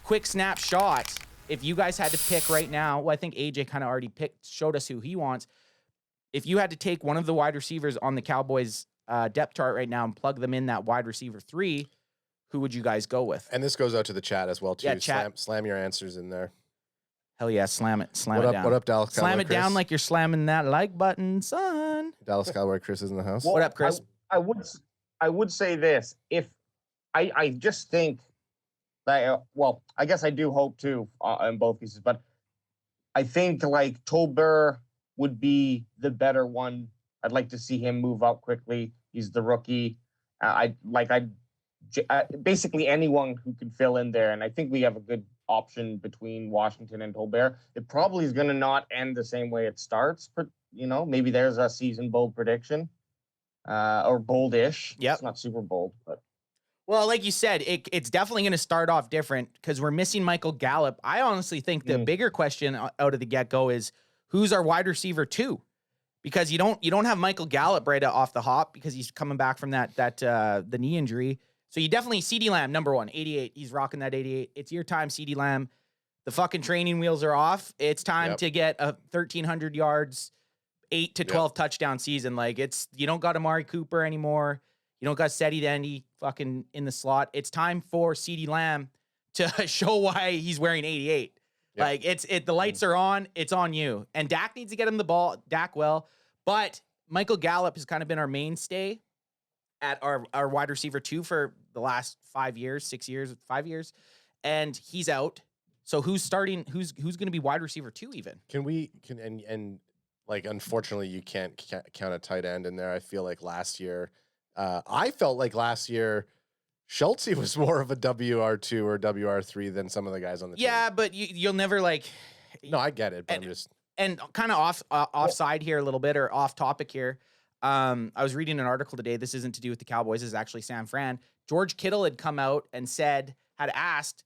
quick snapshot. If you guys had to pick right now, well, I think AJ kind of already showed us who he wants. If you had to take one of the wide receivers on the Cowboys depth chart right now and plug them in that wide receiver 3, who would you guys go with? And this goes out to the chat as well, too. Yeah, chat. Slam your answers in there. Hell yeah, slam it. Slam it down. What up, Dallas Cowboy Slam it Chris? down like you're slamming that like button, son. Dallas Cowboy Chris is in the house. What up, Chris? I would say this. If I just think that, well, I guess I do hope too in both cases, but I think like Tolbert would be the better one. I'd like to see him move up quickly. He's the rookie. Basically anyone who can fill in there. And I think we have a good option between Washington and Tolbert. It probably is going to not end the same way it starts, but maybe there's a season bold prediction or boldish. Yep. It's not super bold, but. Well, like you said, it's definitely going to start off different because we're missing Michael Gallup. I honestly think the bigger question out of the get-go is who's our wide receiver 2? Because you don't have Michael Gallup right off the hop because he's coming back from the knee injury. So you definitely CeeDee Lamb, number 1, 88. He's rocking that 88. It's your time, CeeDee Lamb. The fucking training wheels are off. It's time to get a 1,300 yards, 8 to 12 touchdown season. Like you don't got Amari Cooper anymore. You don't got Seti Dendy fucking in the slot. It's time for CeeDee Lamb to show why he's wearing 88. Yep. Like the lights are on. It's on you. And Dak needs to get him the ball. Dak will. But Michael Gallup has kind of been our mainstay at our wide receiver 2 for the last 5 years, 6 years, 5 years. And he's out. So who's starting? Who's going to be wide receiver 2 even? Unfortunately you can't count a tight end in there. I feel like last year, I felt like last year, Schultz was more of a WR2 or WR3 than some of the guys on the team. Yeah, but you'll never like. No, I get it, but I'm just. And kind of offside here a little bit or off topic here. I was reading an article today. This isn't to do with the Cowboys. This is actually San Fran. George Kittle had come out and had asked,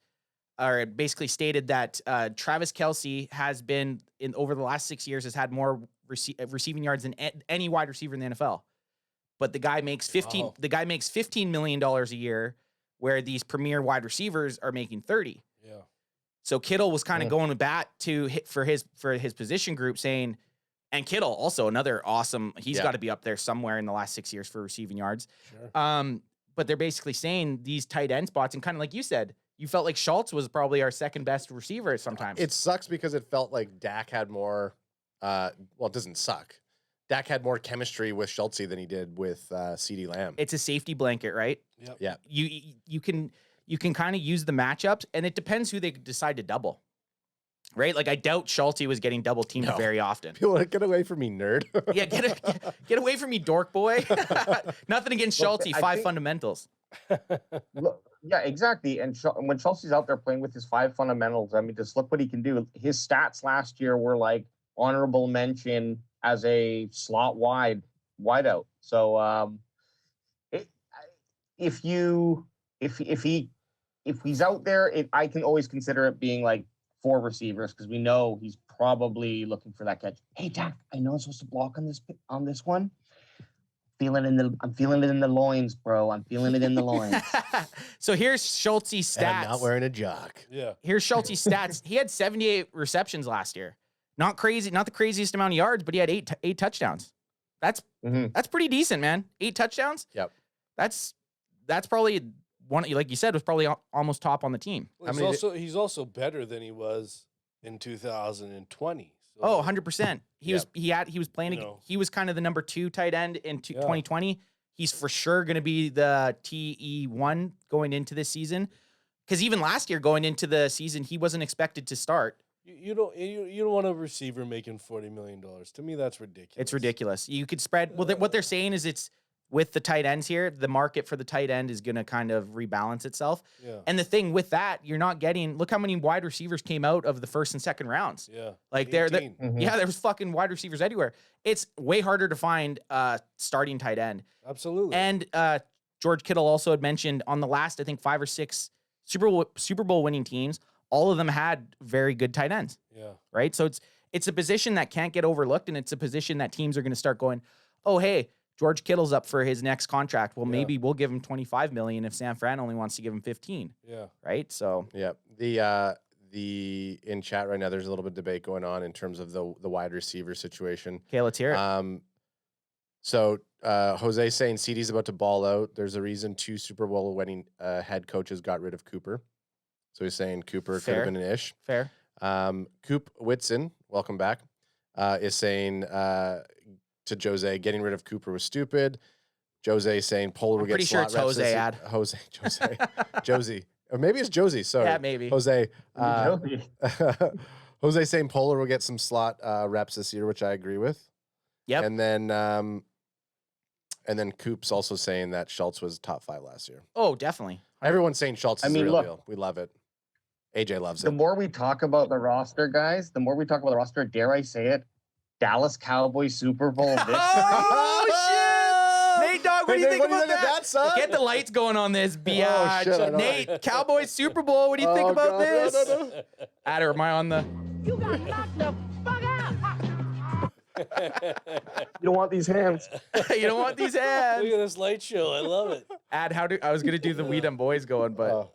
or basically stated that Travis Kelce has been over the last 6 years has had more receiving yards than any wide receiver in the NFL. But the guy makes $15 million a year, where these premier wide receivers are making 30. Yeah. So Kittle was kind of going to bat to hit for his position group, saying, and Kittle also another awesome. He's got to be up there somewhere in the last 6 years for receiving yards. Sure. But they're basically saying these tight end spots, and kind of like you said, you felt like Schultz was probably our second best receiver sometimes. It sucks because it felt like Dak had more. Well, it doesn't suck. Dak had more chemistry with Schultz than he did with CeeDee Lamb. It's a safety blanket, right? Yep. Yeah. You can kind of use the matchups, and it depends who they decide to double. Right? Like I doubt Schultz was getting double teamed very often. People, get away from me, nerd. Yeah, get away from me, dork boy. Nothing against Schultz, 5 fundamentals. Yeah, exactly. And when Schultz is out there playing with his 5 fundamentals, I mean, just look what he can do. His stats last year were like honorable mention as a slot wideout. So if he's out there, I can always consider it being like 4 receivers because we know he's probably looking for that catch. Hey, Dak, I know I'm supposed to block on this one. I'm feeling it in the loins, bro. I'm feeling it in the loins. So here's Schultz's stats. And I'm not wearing a jock. Yeah. Here's Schultz's stats. He had 78 receptions last year. Not crazy, not the craziest amount of yards, but he had eight touchdowns. That's pretty decent, man. 8 touchdowns. Yep. That's probably one, like you said, was probably almost top on the team. Well, he's also better than he was in 2020. So, oh, 100%. He was playing. He was kind of the number 2 tight end in 2020. He's for sure going to be the TE1 going into this season. Because even last year going into the season, he wasn't expected to start. You don't want a receiver making $40 million. To me, that's ridiculous. It's ridiculous. You could spread. Well, what they're saying is it's with the tight ends here, the market for the tight end is going to kind of rebalance itself. Yeah. And the thing with that, you're not getting. Look how many wide receivers came out of the first and second rounds. Yeah. Like there was fucking wide receivers everywhere. It's way harder to find starting tight end. Absolutely. And George Kittle also had mentioned on the last, I think 5 or 6 Super Bowl winning teams, all of them had very good tight ends. Yeah. Right. So it's a position that can't get overlooked, and it's a position that teams are going to start going, oh, hey, George Kittle's up for his next contract. Well, Yeah. maybe we'll give him $25 million if San Fran only wants to give him 15. Yeah. Right. So Yeah. The in chat right now, there's a little bit of debate going on in terms of the wide receiver situation. okay, let's hear it. So Jose saying CeeDee's about to ball out. There's a reason 2 Super Bowl winning head coaches got rid of Cooper. So he's saying Cooper could Fair. have been an ish. Fair. Coop Whitson, welcome back, is saying to Jose, getting rid of Cooper was stupid. Jose saying Polar will I'm get pretty sure slot it's reps Jose this- ad. Jose, Josie. Or maybe it's Josie. Sorry. Yeah, maybe. Jose. Josie. Jose saying Polar will get some slot reps this year, which I agree with. Yep. And then Coop's also saying that Schultz was top 5 last year. Oh, definitely. Everyone's saying Schultz is the real look, deal. We love it. AJ loves The it. more we talk about the roster, guys, the more we talk about the roster, dare I say it, Dallas Cowboys Super Bowl victory. Oh, shit! Nate Dogg, what do you think about that? son? Get the lights going on this, biatch. shit, I know. Nate, Cowboys Super Bowl, what do you think Oh, about God, this? no. Adder, am I on the... You got knocked the fuck out. You don't want these hands. You don't want these Look ads. at this light show. I love it. I was going to do the We Dem Boys going, but...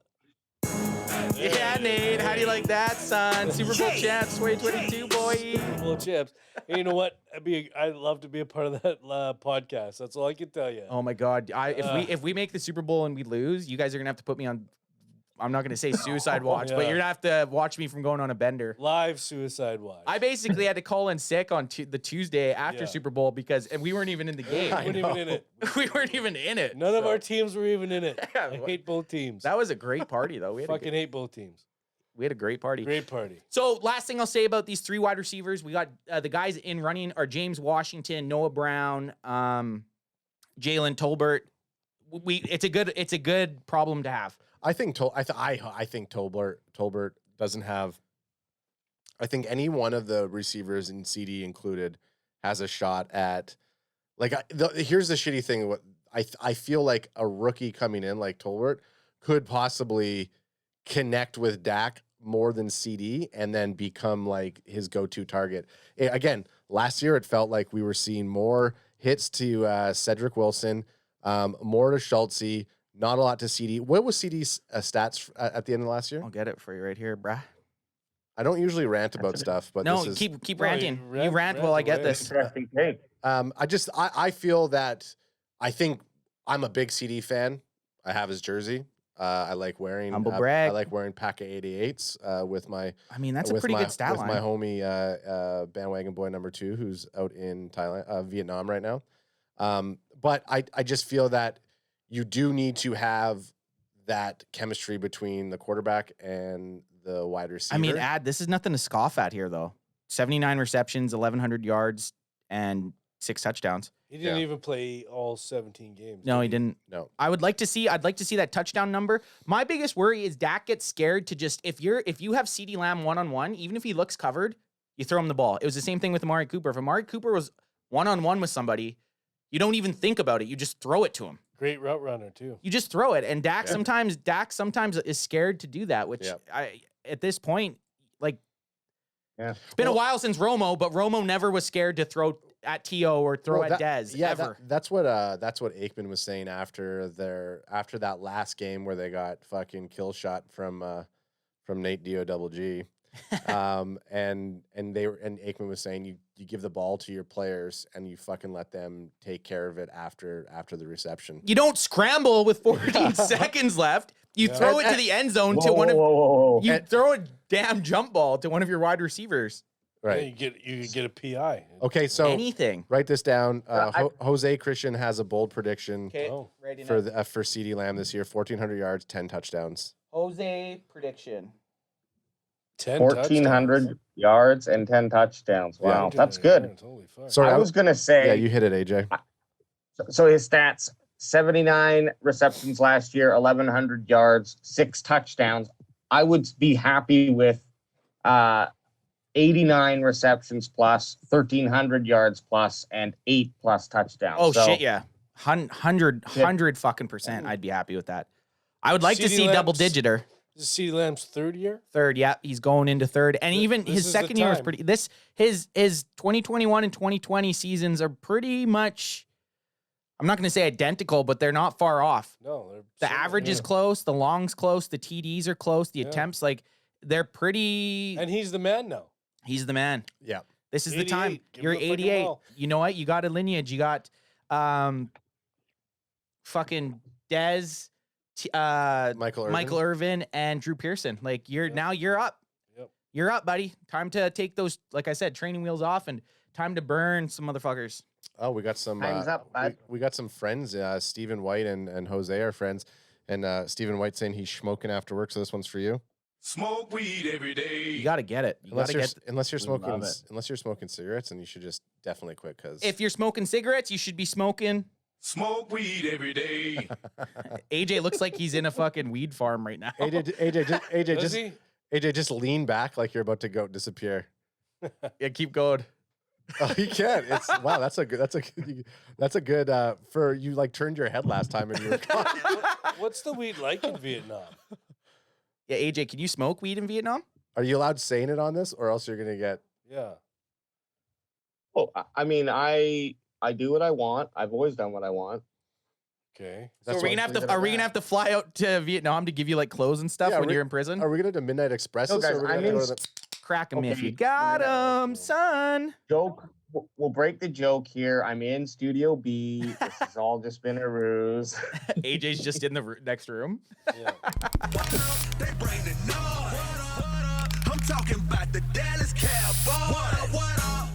Yeah, Nate, how do you like that, son? Super Bowl champs 2022, boy. Super Bowl champs. And you know what? I'd love to be a part of that podcast. That's all I can tell you. Oh my God! If we make the Super Bowl and we lose, you guys are gonna have to put me on. I'm not gonna say suicide watch, but Yeah. you're gonna have to watch me from going on a bender. Live suicide watch. I basically had to call in sick on the Tuesday after Yeah. Super Bowl and we weren't even in the game. We weren't even in it. We weren't even in it. None of so- our teams were even in it. Yeah, I hate both teams. That was a great party, though. Fucking hate both teams. We had a great party. Great party. So last thing I'll say about these 3 wide receivers, we got the guys in running are James Washington, Noah Brown, Jalen Tolbert. It's a good problem to have. I think Tolbert doesn't have. I think any one of the receivers in CD included has a shot at. Like here's the shitty thing. What I feel like a rookie coming in like Tolbert could possibly connect with Dak more than CD and then become like his go-to target. Again, last year it felt like we were seeing more hits to Cedric Wilson, more to Schultz, not a lot to CD. What was CD's stats at the end of last year? I'll get it for you right here, bruh. I don't usually rant about stuff, but No, this is, keep No, ranting. you You rant while I get away. this. Interesting take. I feel that I think I'm a big CD fan. I have his jersey. I like wearing Humble I brag. like wearing Paca 88s with my I mean, that's a with pretty my, good stat with line. my homie bandwagon boy number 2 who's out in Vietnam right now. But I just feel that you do need to have that chemistry between the quarterback and the wide receiver. I mean, this is nothing to scoff at here, though. 79 receptions, 1,100 yards, and 6 touchdowns. He didn't Yeah. even play all 17 games. No, did he didn't. no. I'd like to see that touchdown number. My biggest worry is Dak gets scared to just if you have CeeDee Lamb one-on-one, even if he looks covered, you throw him the ball. It was the same thing with Amari Cooper. If Amari Cooper was one-on-one with somebody, you don't even think about it. You just throw it to him. Great route runner, too. You just throw it. And Dak Yeah. sometimes is scared to do that, which Yep. at this point, like, Yeah. it's been a while since Romo, but Romo never was scared to throw at T.O. or throw Well, at Dez ever. That's what Aikman was saying after that last game where they got fucking kill shot from Nate Dio Double G. and Aikman was saying you give the ball to your players and you fucking let them take care of it after the reception. You don't scramble with 14 seconds left. You Yeah. throw it to the end zone to Whoa, one of whoa. you throw a damn jump ball to one of your wide receivers. Right. Yeah, you get a PI. Okay, so Anything. write this down. Jose Christian has a bold prediction Okay. Oh. Right for CeeDee Lamb this year: 1,400 yards, 10 touchdowns. Jose prediction. 10 1,400 yards and 10 touchdowns. Yeah. Wow, that's good. Holy fuck. Sorry, I was going to say, yeah, you hit it, AJ. so his stats, 79 receptions last year, 1,100 yards, 6 touchdowns. I would be happy with 89 receptions plus, 1,300 yards plus, and 8+ touchdowns. Oh So, shit, yeah. 100 fucking percent. I'd be happy with that. I would like to CeeDee see double Lamb's- digiter. This is CeeDee Lamb's 3rd year? Third, yeah, he's going into third, and even This his is the second year was time. pretty. His 2021 and 2020 seasons are pretty much I'm not going to say identical, but they're not far off. No, they're The similar. average is close, the long's close, the TDs are close, the attempts, like they're pretty. And he's the man now. He's the man. Yeah. This is the time. 88. Give You're him the freaking 88. ball. You know what? You got a lineage. You got fucking Dez, Michael Irvin, and Drew Pearson. Like now you're up. Yep. You're up, buddy. Time to take those, like I said, training wheels off and time to burn some motherfuckers. Oh, we got some. Time's up, bud. We got some friends. Stephen White and Jose are friends, and Stephen White saying he's smoking after work. So this one's for you. Smoke weed every day. You got to get it. You got Unless you're Love smoking it. unless you're smoking cigarettes, then you should just definitely quit. Because If you're smoking cigarettes, you should be smoking. Smoke weed every day. AJ looks like he's in a fucking weed farm right now. Does he? AJ, just lean back like you're about to go disappear. Yeah, keep going. Oh, he can't. It's wow. That's a good. For you like turned your head last time and you were gone. What's the weed like in Vietnam? Yeah, AJ, can you smoke weed in Vietnam? Are you allowed saying it on this, or else you're gonna get? Yeah. Oh, I mean, I do what I want. I've always done what I want. Okay. So are we gonna have to fly out to Vietnam to give you like clothes and stuff Yeah, when are you're in prison? Are we gonna do Midnight Express? No, guys, or are we I'm gonna in go to the? Crack him if Okay. you got him, son. Joke. We'll break the joke here. I'm in Studio B. This has all just been a ruse. AJ's just in the next room. Yeah. They bring the noise. I'm talking about the Dallas Cowboys. What up?